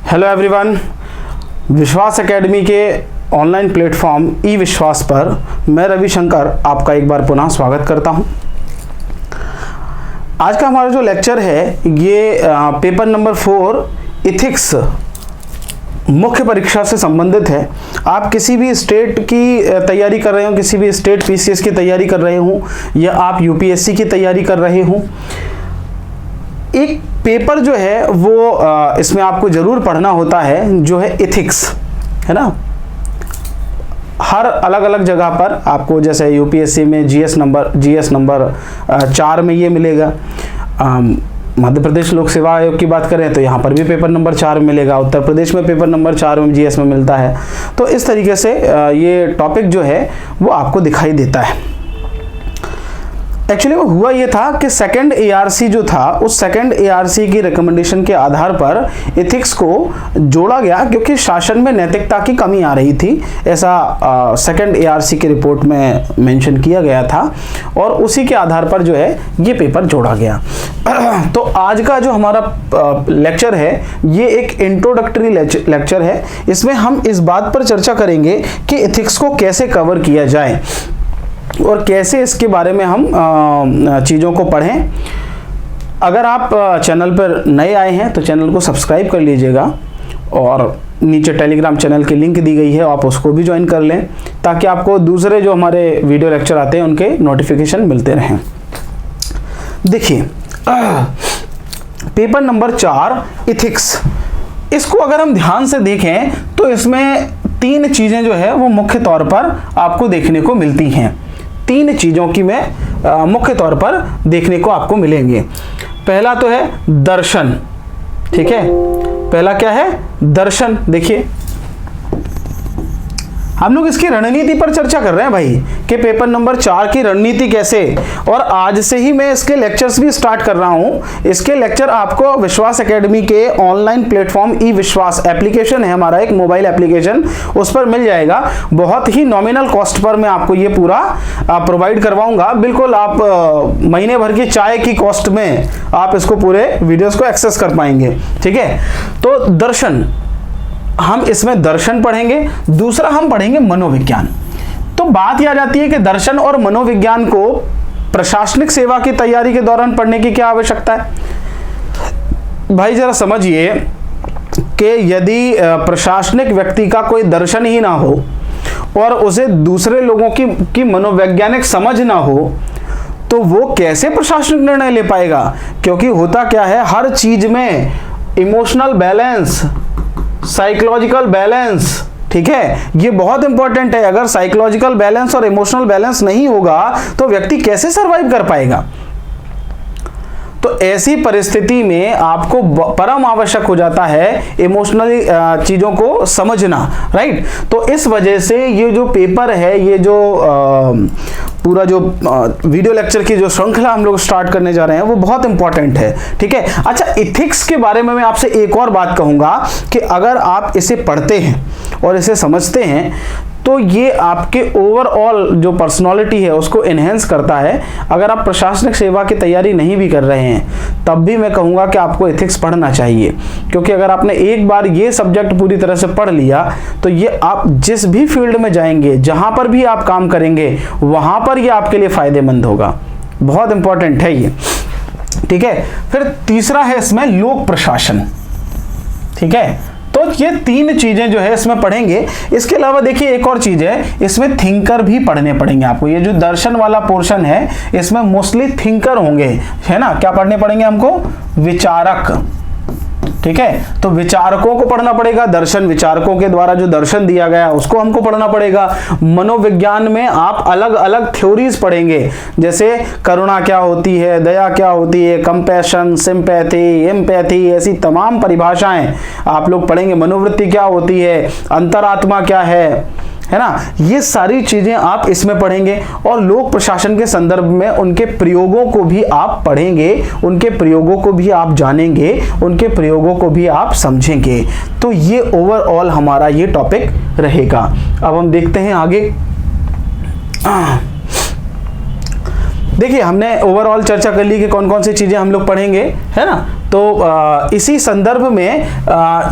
Hello everyone, विश्वास academy के online platform ई विश्वास पर मैं रविशंकर आपका एक बार पुनः स्वागत करता हूं। आज का हमारा जो लेक्चर है ये पेपर नंबर 4 इथिक्स मुख्य परीक्षा से संबंधित है। आप किसी भी स्टेट की तैयारी कर रहे हो, किसी भी स्टेट पीसीएस की तैयारी कर रहे हो या आप यूपीएससी की तैयारी कर रहे हो, एक पेपर जो है वो इसमें आपको जरूर पढ़ना होता है, जो है इथिक्स, है ना। हर अलग अलग जगह पर आपको, जैसे यूपीएससी में जीएस नंबर 4 में ये मिलेगा। मध्य प्रदेश लोक सेवा आयोग की बात करें तो यहाँ पर भी पेपर नंबर 4 मिलेगा। उत्तर प्रदेश में पेपर नंबर 4 में जीएस में मिलता है। तो इस तरीके से ये टॉपिक जो है वो आपको दिखाई देता है। एक्चुअली वो हुआ ये था कि सेकंड एआरसी जो था, उस सेकंड एआरसी की रिकमेंडेशन के आधार पर एथिक्स को जोड़ा गया, क्योंकि शासन में नैतिकता की कमी आ रही थी, ऐसा सेकंड एआरसी की रिपोर्ट में मेंशन किया गया था, और उसी के आधार पर जो है ये पेपर जोड़ा गया। तो आज का जो हमारा लेक्चर है ये एक इंट्रोडक्टरी लेक्चर है। इसमें हम इस बात पर चर्चा करेंगे कि एथिक्स को कैसे कवर किया जाए और कैसे इसके बारे में हम चीज़ों को पढ़ें। अगर आप चैनल पर नए आए हैं तो चैनल को सब्सक्राइब कर लीजिएगा, और नीचे टेलीग्राम चैनल की लिंक दी गई है, आप उसको भी ज्वाइन कर लें, ताकि आपको दूसरे जो हमारे वीडियो लेक्चर आते हैं उनके नोटिफिकेशन मिलते रहें। देखिए, पेपर नंबर 4 इथिक्स, इसको अगर हम ध्यान से देखें तो इसमें 3 चीज़ें जो है वो मुख्य तौर पर आपको देखने को मिलती हैं। 3 चीज़ों की में मुख्य तौर पर देखने को आपको मिलेंगे। पहला तो है दर्शन, ठीक है। पहला क्या है? दर्शन। देखिए, हम लोग इसकी रणनीति पर चर्चा कर रहे हैं भाई, कि पेपर नंबर 4 की रणनीति कैसे, और आज से ही मैं इसके लेक्चर्स भी स्टार्ट कर रहा हूं। इसके लेक्चर आपको विश्वास एकेडमी के ऑनलाइन प्लेटफॉर्म ई विश्वास एप्लीकेशन है हमारा, एक मोबाइल एप्लीकेशन, उस पर मिल जाएगा। बहुत ही नॉमिनल कॉस्ट पर मैं आपको ये पूरा प्रोवाइड करवाऊंगा। बिल्कुल आप महीने भर की चाय की कॉस्ट में आप इसको पूरे वीडियोस को एक्सेस कर पाएंगे, ठीक है। तो दर्शन, हम इसमें दर्शन पढ़ेंगे। दूसरा हम पढ़ेंगे मनोविज्ञान। तो बात यह आ जाती है कि दर्शन और मनोविज्ञान को प्रशासनिक सेवा की तैयारी के दौरान पढ़ने की क्या आवश्यकता है। भाई जरा समझिए कि यदि प्रशासनिक व्यक्ति का कोई दर्शन ही ना हो और उसे दूसरे लोगों की मनोवैज्ञानिक समझ ना हो, तो वो कैसे प्रशासनिक निर्णय ले पाएगा। क्योंकि होता क्या है, हर चीज में इमोशनल बैलेंस, साइकोलॉजिकल बैलेंस, ठीक है, ये बहुत इंपॉर्टेंट है। अगर साइकोलॉजिकल बैलेंस और इमोशनल बैलेंस नहीं होगा तो व्यक्ति कैसे सरवाइव कर पाएगा। तो ऐसी परिस्थिति में आपको परम आवश्यक हो जाता है इमोशनली चीजों को समझना, राइट। तो इस वजह से ये जो पेपर है, ये जो पूरा जो वीडियो लेक्चर की जो श्रृंखला हम लोग स्टार्ट करने जा रहे हैं वो बहुत इंपॉर्टेंट है, ठीक है। अच्छा, इथिक्स के बारे में मैं आपसे एक और बात कहूंगा कि अगर आप इसे पढ़ते हैं और इसे समझते हैं तो ये आपके ओवरऑल जो पर्सनालिटी है उसको एनहेंस करता है। अगर आप प्रशासनिक सेवा की तैयारी नहीं भी कर रहे हैं तब भी मैं कहूँगा कि आपको एथिक्स पढ़ना चाहिए, क्योंकि अगर आपने एक बार ये सब्जेक्ट पूरी तरह से पढ़ लिया तो ये आप जिस भी फील्ड में जाएंगे, जहाँ पर भी आप काम करेंगे, वहाँ पर ये आपके लिए फ़ायदेमंद होगा। बहुत इंपॉर्टेंट है ये, ठीक है। फिर तीसरा है इसमें लोक प्रशासन, ठीक है। तो ये 3 चीजें जो है इसमें पढ़ेंगे। इसके अलावा देखिए एक और चीज है, इसमें थिंकर भी पढ़ने पड़ेंगे आपको। ये जो दर्शन वाला पोर्शन है इसमें मोस्टली थिंकर होंगे, है ना। क्या पढ़ने पड़ेंगे हमको? विचारक, ठीक है। तो विचारकों को पढ़ना पड़ेगा। दर्शन, विचारकों के द्वारा जो दर्शन दिया गया उसको हमको पढ़ना पड़ेगा। मनोविज्ञान में आप अलग अलग थ्योरीज पढ़ेंगे, जैसे करुणा क्या होती है, दया क्या होती है, कंपैशन, सिंपैथी, एम्पैथी, ऐसी तमाम परिभाषाएं आप लोग पढ़ेंगे। मनोवृत्ति क्या होती है, अंतरात्मा क्या है ना। ये सारी चीजें आप इसमें पढ़ेंगे, और लोक प्रशासन के संदर्भ में उनके प्रयोगों को भी आप पढ़ेंगे, उनके प्रयोगों को भी आप जानेंगे, उनके प्रयोगों को भी आप समझेंगे। तो ये ओवरऑल हमारा ये टॉपिक रहेगा। अब हम देखते हैं आगे। देखिए हमने ओवरऑल चर्चा कर ली कि कौन कौन सी चीजें हम लोग पढ़ेंगे, है ना। तो इसी संदर्भ में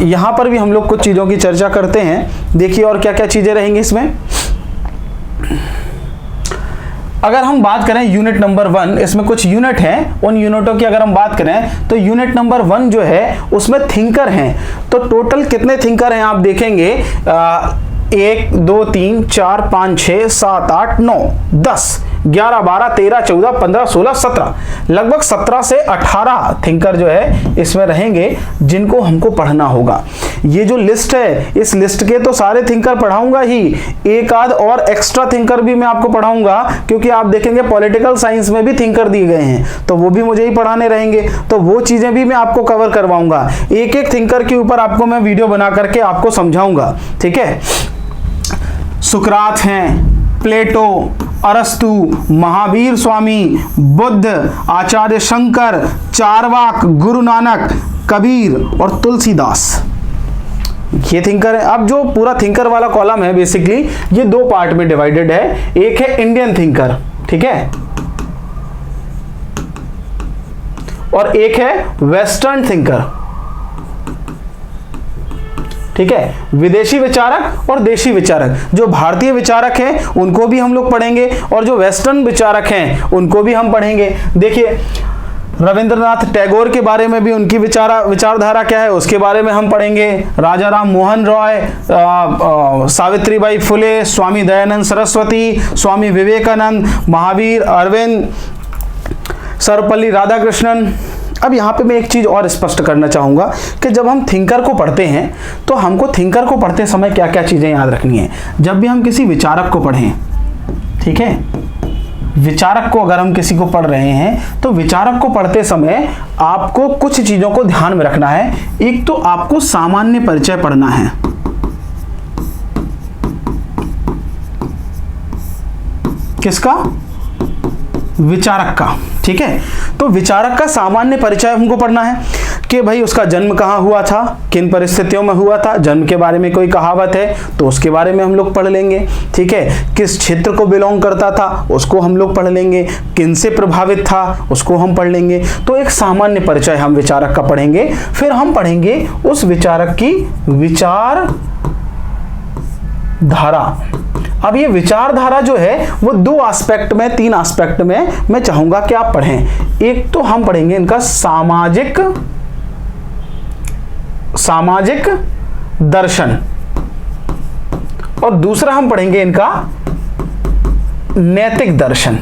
यहाँ पर भी हम लोग कुछ चीजों की चर्चा करते हैं। देखिए और क्या क्या चीजें रहेंगी इसमें। अगर हम बात करें यूनिट नंबर 1, इसमें कुछ यूनिट हैं, उन यूनिटों की अगर हम बात करें तो यूनिट नंबर 1 जो है उसमें थिंकर हैं। तो टोटल कितने थिंकर हैं आप देखेंगे, 1 2 3 4 5 6 7 8 9 10 11 12 13 14 15 16 17, लगभग 17 से 18 थिंकर जो है इसमें रहेंगे जिनको हमको पढ़ना होगा। ये जो लिस्ट है, इस लिस्ट के तो सारे थिंकर पढ़ाऊंगा ही, एक आध और एक्स्ट्रा थिंकर भी मैं आपको पढ़ाऊंगा, क्योंकि आप देखेंगे पॉलिटिकल साइंस में भी थिंकर दिए गए हैं, तो वो भी मुझे ही पढ़ाने रहेंगे, तो वो चीजें भी मैं आपको कवर करवाऊंगा। एक एक थिंकर के ऊपर आपको मैं वीडियो बना करके आपको समझाऊंगा, ठीक है। सुकरात हैं, प्लेटो, अरस्तु, महावीर स्वामी, बुद्ध, आचार्य शंकर, चारवाक, गुरु नानक, कबीर और तुलसीदास, ये थिंकर है। अब जो पूरा थिंकर वाला कॉलम है बेसिकली ये 2 पार्ट में डिवाइडेड है। एक है इंडियन थिंकर, ठीक है, और एक है वेस्टर्न थिंकर, ठीक है। विदेशी विचारक और देशी विचारक, जो भारतीय विचारक हैं उनको भी हम लोग पढ़ेंगे और जो वेस्टर्न विचारक हैं उनको भी हम पढ़ेंगे। देखिए रविंद्रनाथ टैगोर के बारे में भी, उनकी विचारधारा क्या है उसके बारे में हम पढ़ेंगे। राजा राम मोहन रॉय, सावित्रीबाई फुले, स्वामी दयानंद सरस्वती, स्वामी विवेकानंद, महावीर, अरविंद, सर्वपल्ली राधाकृष्णन। अब यहाँ पे मैं एक चीज और स्पष्ट करना चाहूंगा कि जब हम थिंकर को पढ़ते हैं तो हमको थिंकर को पढ़ते समय क्या क्या चीजें याद रखनी है। जब भी हम किसी विचारक को पढ़ें, ठीक है, विचारक को अगर हम किसी को पढ़ रहे हैं तो विचारक को पढ़ते समय आपको कुछ चीजों को ध्यान में रखना है। एक तो आपको सामान्य परिचय पढ़ना है, किसका, विचारक का, ठीक है। तो विचारक का सामान्य परिचय हमको पढ़ना है कि भाई उसका जन्म कहाँ हुआ था, किन परिस्थितियों में हुआ था, जन्म के बारे में कोई कहावत है तो उसके बारे में हम लोग पढ़ लेंगे, ठीक है। किस क्षेत्र को बिलोंग करता था उसको हम लोग पढ़ लेंगे, किन से प्रभावित था उसको हम पढ़ लेंगे। तो एक सामान्य परिचय हम विचारक का पढ़ेंगे। फिर हम पढ़ेंगे उस विचारक की विचार धारा। अब ये विचारधारा जो है वो 2 एस्पेक्ट में, 3 एस्पेक्ट में मैं चाहूंगा कि आप पढ़ें। एक तो हम पढ़ेंगे इनका सामाजिक दर्शन और दूसरा हम पढ़ेंगे इनका नैतिक दर्शन।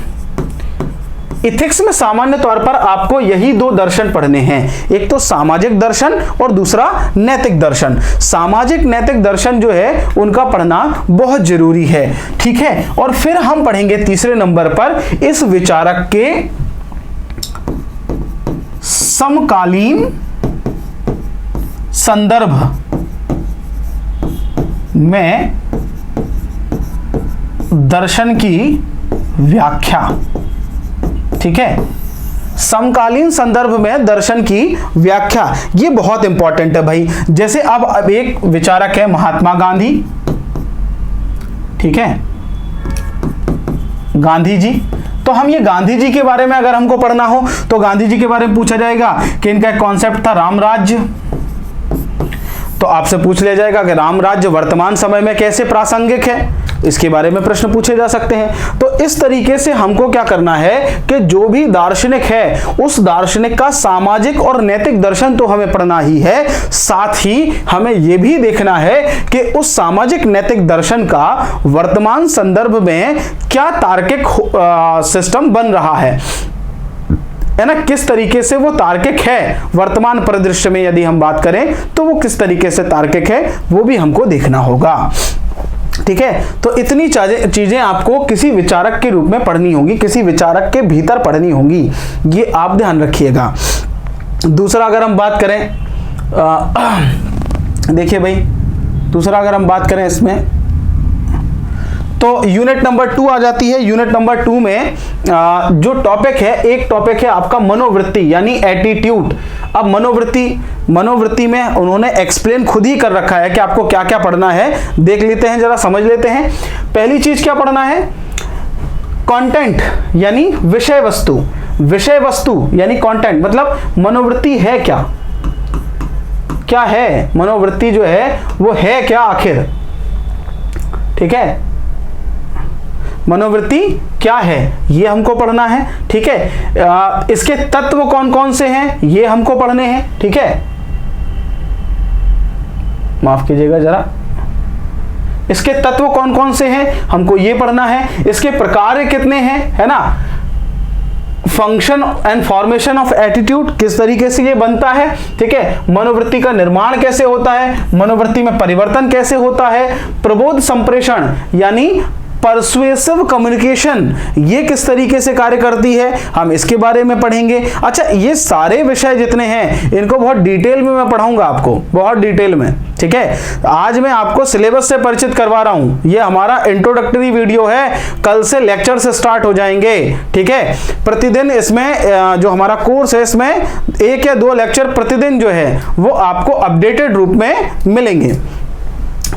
इथिक्स में सामान्य तौर पर आपको यही 2 दर्शन पढ़ने हैं, एक तो सामाजिक दर्शन और दूसरा नैतिक दर्शन। सामाजिक नैतिक दर्शन जो है उनका पढ़ना बहुत जरूरी है, ठीक है। और फिर हम पढ़ेंगे तीसरे नंबर पर इस विचारक के समकालीन संदर्भ में दर्शन की व्याख्या, ठीक है। समकालीन संदर्भ में दर्शन की व्याख्या, ये बहुत इंपॉर्टेंट है भाई। जैसे अब एक विचारक है महात्मा गांधी, ठीक है, गांधी जी। तो हम ये गांधी जी के बारे में अगर हमको पढ़ना हो तो गांधी जी के बारे में पूछा जाएगा कि इनका एक कॉन्सेप्ट था राम राज्य, तो आपसे पूछ लिया जाएगा कि राम राज्य वर्तमान समय में कैसे प्रासंगिक है, इसके बारे में प्रश्न पूछे जा सकते हैं। तो इस तरीके से हमको क्या करना है कि जो भी दार्शनिक है उस दार्शनिक का सामाजिक और नैतिक दर्शन तो हमें पढ़ना ही है, साथ ही हमें यह भी देखना है कि उस सामाजिक नैतिक दर्शन का वर्तमान संदर्भ में क्या तार्किक सिस्टम बन रहा है ना, किस तरीके से वो तार्किक है। वर्तमान परिदृश्य में यदि हम बात करें तो वो किस तरीके से तार्किक है वो भी हमको देखना होगा, ठीक है। तो इतनी चीजें आपको किसी विचारक के रूप में पढ़नी होगी, किसी विचारक के भीतर पढ़नी होगी, ये आप ध्यान रखिएगा। दूसरा अगर हम बात करें, देखिए भाई, दूसरा अगर हम बात करें इसमें तो यूनिट नंबर 2 आ जाती है। यूनिट नंबर 2 में जो टॉपिक है, एक टॉपिक है आपका मनोवृत्ति यानी एटीट्यूड। अब मनोवृत्ति में उन्होंने एक्सप्लेन खुद ही कर रखा है कि आपको क्या क्या पढ़ना है। देख लेते हैं, जरा समझ लेते हैं। पहली चीज क्या पढ़ना है, कंटेंट यानी विषय वस्तु, विषय वस्तु यानी कंटेंट मतलब मनोवृत्ति है क्या, क्या है मनोवृत्ति जो है वो है क्या आखिर, ठीक है, मनोवृत्ति क्या है ये हमको पढ़ना है, ठीक है। इसके तत्व कौन कौन से हैं ये हमको पढ़ने हैं, ठीक है, माफ कीजिएगा जरा, इसके तत्व कौन कौन से हैं हमको ये पढ़ना है, इसके प्रकार कितने हैं, है ना, function and formation of attitude किस तरीके से ये बनता है, ठीक है, मनोवृत्ति का निर्माण कैसे होता है, मनोवृत्ति में परिवर्तन कैसे होता है, प्रबोध संप्रेषण यानी परसुएसिव कम्युनिकेशन ये किस तरीके से कार्य करती है, हम इसके बारे में पढ़ेंगे। अच्छा, ये सारे विषय जितने हैं इनको बहुत डिटेल में मैं पढ़ाऊंगा आपको, बहुत डिटेल में, ठीक है। आज मैं आपको सिलेबस से परिचित करवा रहा हूं, ये हमारा इंट्रोडक्टरी वीडियो है, कल से लेक्चर से स्टार्ट हो जाएंगे, ठीक है। प्रतिदिन इसमें जो हमारा कोर्स है इसमें 1 या 2 लेक्चर प्रतिदिन जो है वो आपको अपडेटेड रूप में मिलेंगे,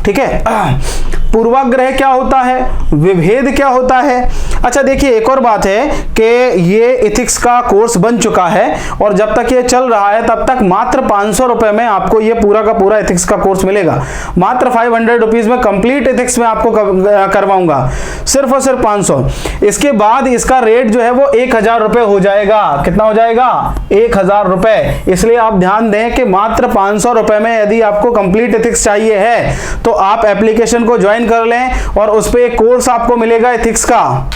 ठीक है। पूर्वाग्रह क्या होता है, विभेद क्या होता है। अच्छा देखिए, एक और बात है कि ये इथिक्स का कोर्स बन चुका है और जब तक ये चल रहा है तब तक मात्र 500 रुपए में आपको ये पूरा का पूरा इथिक्स का कोर्स मिलेगा, मात्र 500 रुपीज में कंप्लीट इथिक्स में आपको करवाऊंगा, सिर्फ और सिर्फ 500। इसके बाद इसका रेट जो है वो 1000 रुपए हो जाएगा, कितना हो जाएगा, 1000 रुपए। इसलिए आप ध्यान दें कि मात्र 500 रुपए में यदि आपको कंप्लीट इथिक्स चाहिए है तो आप एप्लीकेशन को ज्वाइन कर लें और उस पे एक कोर्स आपको मिलेगा इथिक्स का,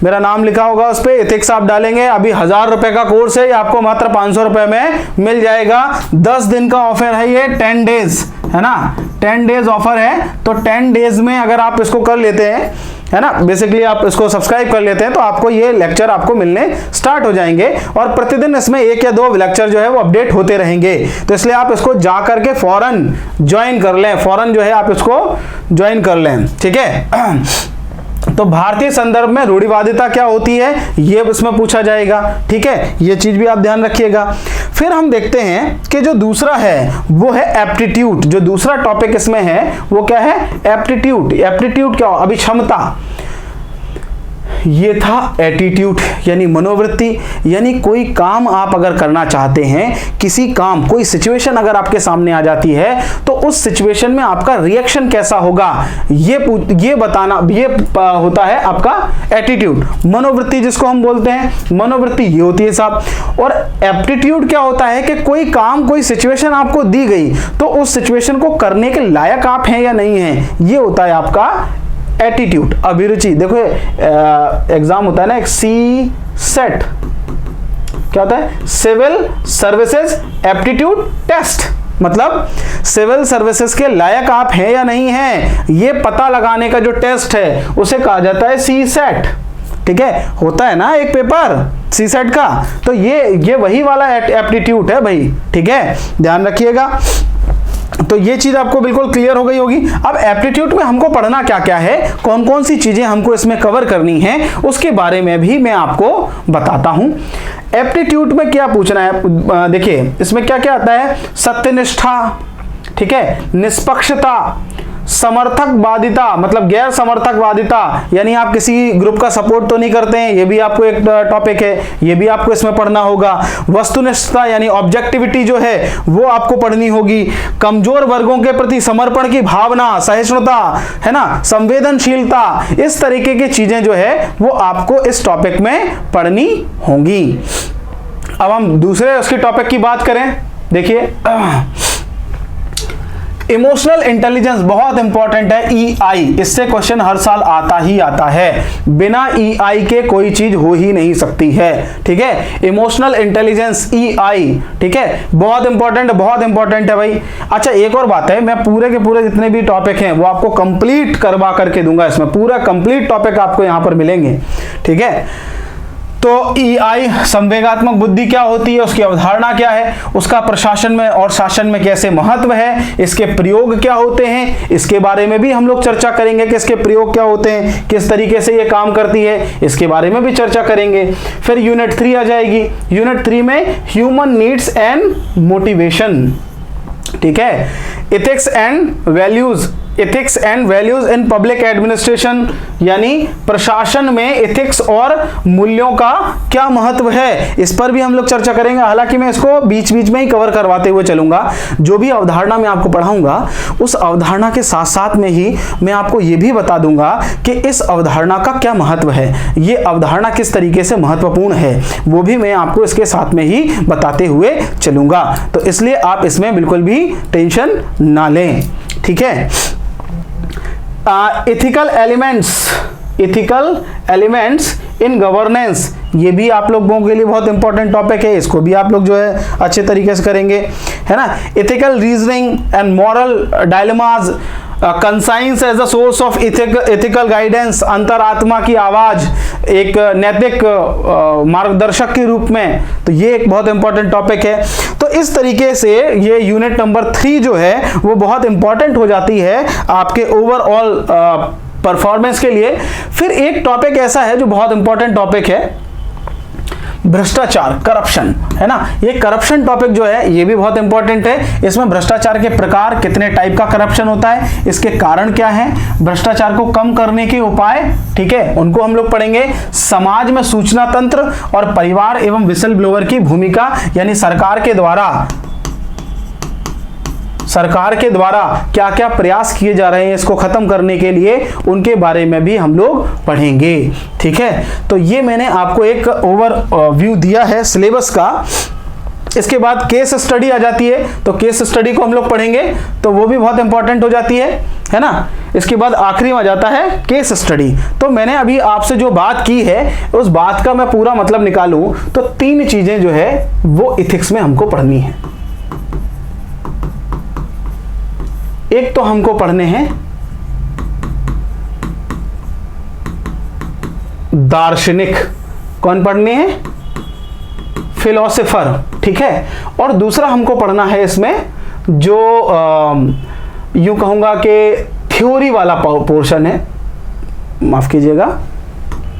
मेरा नाम लिखा होगा उस पे, इथिक्स आप डालेंगे, अभी 1000 रुपए का कोर्स है, ये आपको मात्र 500 रुपए में मिल जाएगा। 10 दिन का ऑफर है ये, 10 डेज है ना, 10 डेज ऑफर है, तो 10 डेज में अगर आप इसको कर लेते हैं, है ना, बेसिकली आप इसको सब्सक्राइब कर लेते हैं तो आपको ये लेक्चर आपको मिलने स्टार्ट हो जाएंगे और प्रतिदिन इसमें 1 या 2 लेक्चर जो है वो अपडेट होते रहेंगे। तो इसलिए आप इसको जा करके फौरन ज्वाइन कर लें, फौरन जो है आप इसको ज्वाइन कर लें, ठीक है। तो भारतीय संदर्भ में रूढ़िवादिता क्या होती है ये इसमें पूछा जाएगा, ठीक है, ये चीज भी आप ध्यान रखिएगा। फिर हम देखते हैं कि जो दूसरा है वो है एप्टीट्यूड, जो दूसरा टॉपिक इसमें है वो क्या है, एप्टीट्यूड। एप्टीट्यूड क्या, अभी क्षमता, ये था एटीट्यूड यानी मनोवृत्ति, यानी कोई काम आप अगर करना चाहते हैं, किसी काम, कोई सिचुएशन अगर आपके सामने आ जाती है तो उस सिचुएशन में आपका रिएक्शन कैसा होगा ये बताना, ये होता है आपका एटीट्यूड, मनोवृत्ति जिसको हम बोलते हैं, मनोवृत्ति ये होती है साहब। और एप्टीट्यूड क्या होता है कि कोई काम, कोई सिचुएशन आपको दी गई तो उस सिचुएशन को करने के लायक आप हैं या नहीं हैं, ये होता है आपका एटीट्यूड। अभिरुचि, देखो एग्जाम होता है ना एक सी सेट, क्या होता है, सिविल सर्विसेज एप्टीट्यूड टेस्ट, मतलब सिविल सर्विसेज के लायक आप हैं या नहीं हैं ये पता लगाने का जो टेस्ट है उसे कहा जाता है सी सेट, ठीक है, होता है ना एक पेपर सी सेट का, तो ये वही वाला एप्टीट्यूड है भाई, ठीक है, ध्यान रखिएगा। तो ये चीज आपको बिल्कुल क्लियर हो गई होगी। अब एप्टीट्यूड में हमको पढ़ना क्या क्या है, कौन कौन सी चीजें हमको इसमें कवर करनी है, उसके बारे में भी मैं आपको बताता हूं। एप्टीट्यूड में क्या पूछना है, देखिए इसमें क्या क्या आता है, सत्यनिष्ठा, ठीक है, निष्पक्षता, समर्थकवादिता मतलब गैर समर्थकवादिता, यानी आप किसी ग्रुप का सपोर्ट तो नहीं करते हैं, ये भी आपको एक टॉपिक है, ये भी आपको इसमें पढ़ना होगा। वस्तुनिष्ठता यानी ऑब्जेक्टिविटी जो है वो आपको पढ़नी होगी। कमजोर वर्गों के प्रति समर्पण की भावना, सहिष्णुता, है ना, संवेदनशीलता, इस तरीके की चीजें जो है वो आपको इस टॉपिक में पढ़नी होंगी। अब हम दूसरे उसके टॉपिक की बात करें, देखिए इमोशनल इंटेलिजेंस बहुत इंपॉर्टेंट है, ईआई, इससे क्वेश्चन हर साल आता ही आता है, बिना ईआई के कोई चीज हो ही नहीं सकती है, ठीक है, इमोशनल इंटेलिजेंस ईआई, ठीक है, बहुत इंपॉर्टेंट है भाई। अच्छा एक और बात है, मैं पूरे के पूरे जितने भी टॉपिक हैं वो आपको कंप्लीट करवा करके दूंगा, इसमें पूरा कंप्लीट टॉपिक आपको यहां पर मिलेंगे, ठीक है। तो ईआई संवेगात्मक बुद्धि क्या होती है, उसकी अवधारणा क्या है, उसका प्रशासन में और शासन में कैसे महत्व है, इसके प्रयोग क्या होते हैं, इसके बारे में भी हम लोग चर्चा करेंगे कि इसके प्रयोग क्या होते हैं, किस तरीके से ये काम करती है, इसके बारे में भी चर्चा करेंगे। फिर यूनिट 3 आ जाएगी, यूनिट 3 में ह्यूमन नीड्स एंड मोटिवेशन, ठीक है, ethics and values, ethics and values in public administration, यानी प्रशासन में एथिक्स और मूल्यों का क्या महत्व है, इस पर भी हम लोग चर्चा करेंगे। हालांकि मैं इसको बीच बीच में ही कवर करवाते हुए चलूंगा। जो भी अवधारणा मैं आपको पढ़ाऊंगा उस अवधारणा के साथ साथ में ही मैं आपको यह भी बता दूंगा कि इस अवधारणा का क्या महत्व है, ये अवधारणा किस तरीके से महत्वपूर्ण है, वो भी मैं आपको इसके साथ में ही बताते हुए चलूंगा। तो इसलिए आप इसमें बिल्कुल भी टेंशन ना लें, ठीक है। इथिकल एलिमेंट्स इन गवर्नेंस, ये भी आप लोगों के लिए बहुत इंपॉर्टेंट टॉपिक है, इसको भी आप लोग जो है अच्छे तरीके से करेंगे, है ना। Ethical reasoning and moral dilemmas, conscience as a source of ethical guidance, अंतरात्मा की आवाज एक नैतिक मार्गदर्शक के रूप में, तो ये एक बहुत इंपॉर्टेंट टॉपिक है। तो इस तरीके से ये यूनिट नंबर 3 जो है वो बहुत इंपॉर्टेंट हो जाती है आपके ओवरऑल परफॉर्मेंस के लिए। फिर एक टॉपिक ऐसा है जो बहुत इंपॉर्टेंट टॉपिक है, भ्रष्टाचार, करप्शन, है ना। ये करप्शन टॉपिक जो है ये भी बहुत इंपॉर्टेंट है। इसमें भ्रष्टाचार के प्रकार, कितने टाइप का करप्शन होता है, इसके कारण क्या है, भ्रष्टाचार को कम करने के उपाय, ठीक है, उनको हम लोग पढ़ेंगे। समाज में सूचना तंत्र और परिवार एवं विसल ब्लोअर की भूमिका, यानी सरकार के द्वारा क्या क्या प्रयास किए जा रहे हैं इसको खत्म करने के लिए, उनके बारे में भी हम लोग पढ़ेंगे, ठीक है। तो ये मैंने आपको एक ओवरव्यू दिया है सिलेबस का। इसके बाद केस स्टडी आ जाती है, तो केस स्टडी को हम लोग पढ़ेंगे, तो वो भी बहुत इंपॉर्टेंट हो जाती है ना। इसके बाद आखिरी में आ जाता है केस स्टडी। तो मैंने अभी आपसे जो बात की है उस बात का मैं पूरा मतलब निकालूं तो 3 चीजें जो है वो इथिक्स में हमको पढ़नी है। एक तो हमको पढ़ने हैं दार्शनिक, कौन पढ़ने हैं, फिलोसोफर, ठीक है। और दूसरा हमको पढ़ना है इसमें जो यूं कहूंगा कि थ्योरी वाला पोर्शन है, माफ कीजिएगा,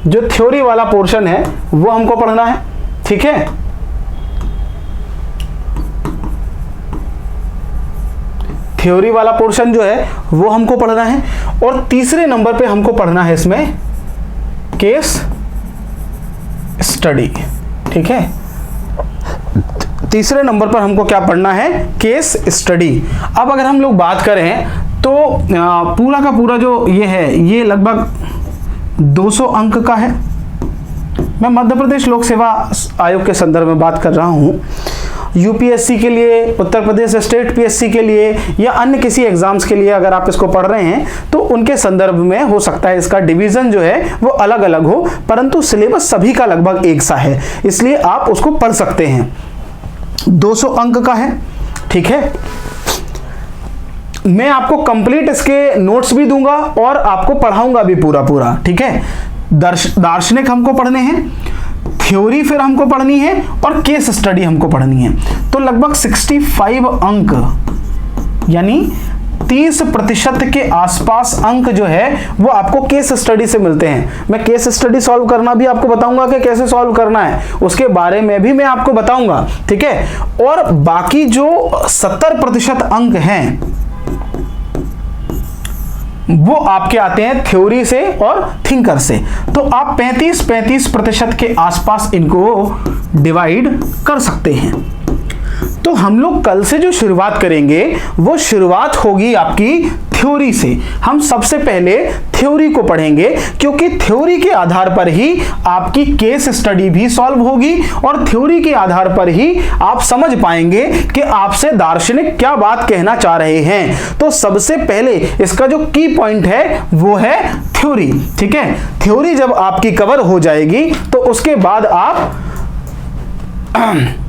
जो थ्योरी वाला पोर्शन है वो हमको पढ़ना है, ठीक है। थ्योरी वाला पोर्शन जो है वो हमको पढ़ना है। और तीसरे नंबर पे हमको पढ़ना है इसमें केस स्टडी, ठीक है। तीसरे नंबर पर हमको क्या पढ़ना है, केस स्टडी। अब अगर हम लोग बात करें तो पूरा का पूरा जो ये है ये लगभग 200 अंक का है। मैं मध्य प्रदेश लोक सेवा आयोग के संदर्भ में बात कर रहा हूँ। यूपीएससी के लिए, उत्तर प्रदेश स्टेट पीएससी के लिए या अन्य किसी एग्जाम्स के लिए अगर आप इसको पढ़ रहे हैं तो उनके संदर्भ में हो सकता है इसका डिवीजन जो है वो अलग अलग हो, परंतु सिलेबस सभी का लगभग एक सा है, इसलिए आप उसको पढ़ सकते हैं। 200 अंक का है, ठीक है। मैं आपको कंप्लीट इसके नोट्स भी दूंगा और आपको पढ़ाऊंगा भी पूरा, ठीक है। दार्शनिक हमको पढ़ने हैं, थ्योरी फिर हमको पढ़नी है और केस स्टडी हमको पढ़नी है। तो लगभग 65 अंक यानी 30% के आसपास अंक जो है वो आपको केस स्टडी से मिलते हैं। मैं केस स्टडी सॉल्व करना भी आपको बताऊंगा कि कैसे सॉल्व करना है, उसके बारे में भी मैं आपको बताऊंगा, ठीक है। और बाकी जो 70% अंक हैं वो आपके आते हैं थ्योरी से और थिंकर से। तो आप 35% के आसपास इनको डिवाइड कर सकते हैं। तो हम लोग कल से जो शुरुआत करेंगे वो शुरुआत होगी आपकी थ्योरी से। हम सबसे पहले थ्योरी को पढ़ेंगे क्योंकि थ्योरी के आधार पर ही आपकी केस स्टडी भी सॉल्व होगी और थ्योरी के आधार पर ही आप समझ पाएंगे कि आपसे दार्शनिक क्या बात कहना चाह रहे हैं। तो सबसे पहले इसका जो की पॉइंट है वो है थ्योरी, ठीक है। थ्योरी जब आपकी कवर हो जाएगी तो उसके बाद आप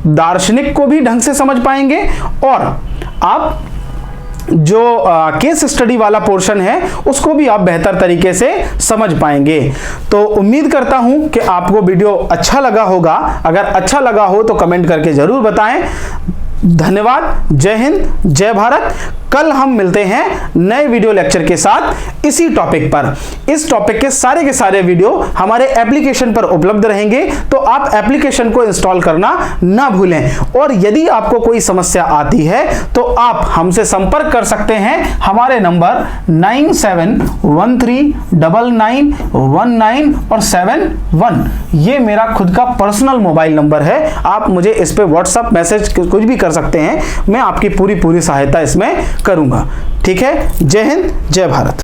दार्शनिक को भी ढंग से समझ पाएंगे और आप जो केस स्टडी वाला पोर्शन है उसको भी आप बेहतर तरीके से समझ पाएंगे। तो उम्मीद करता हूं कि आपको वीडियो अच्छा लगा होगा। अगर अच्छा लगा हो तो कमेंट करके जरूर बताएं। धन्यवाद। जय हिंद, जय भारत। कल हम मिलते हैं नए वीडियो लेक्चर के साथ इसी टॉपिक पर। इस टॉपिक के सारे वीडियो हमारे एप्लीकेशन पर उपलब्ध रहेंगे, तो आप एप्लीकेशन को इंस्टॉल करना ना भूलें। और यदि आपको कोई समस्या आती है तो आप हमसे संपर्क कर सकते हैं हमारे नंबर 97139919 और 71। ये मेरा खुद का पर्सनल मोबाइल नंबर है। आप मुझे इस पे व्हाट्सएप मैसेज कुछ भी कर सकते हैं, मैं आपकी पूरी सहायता इसमें करूंगा। ठीक है, जय हिंद, जय भारत।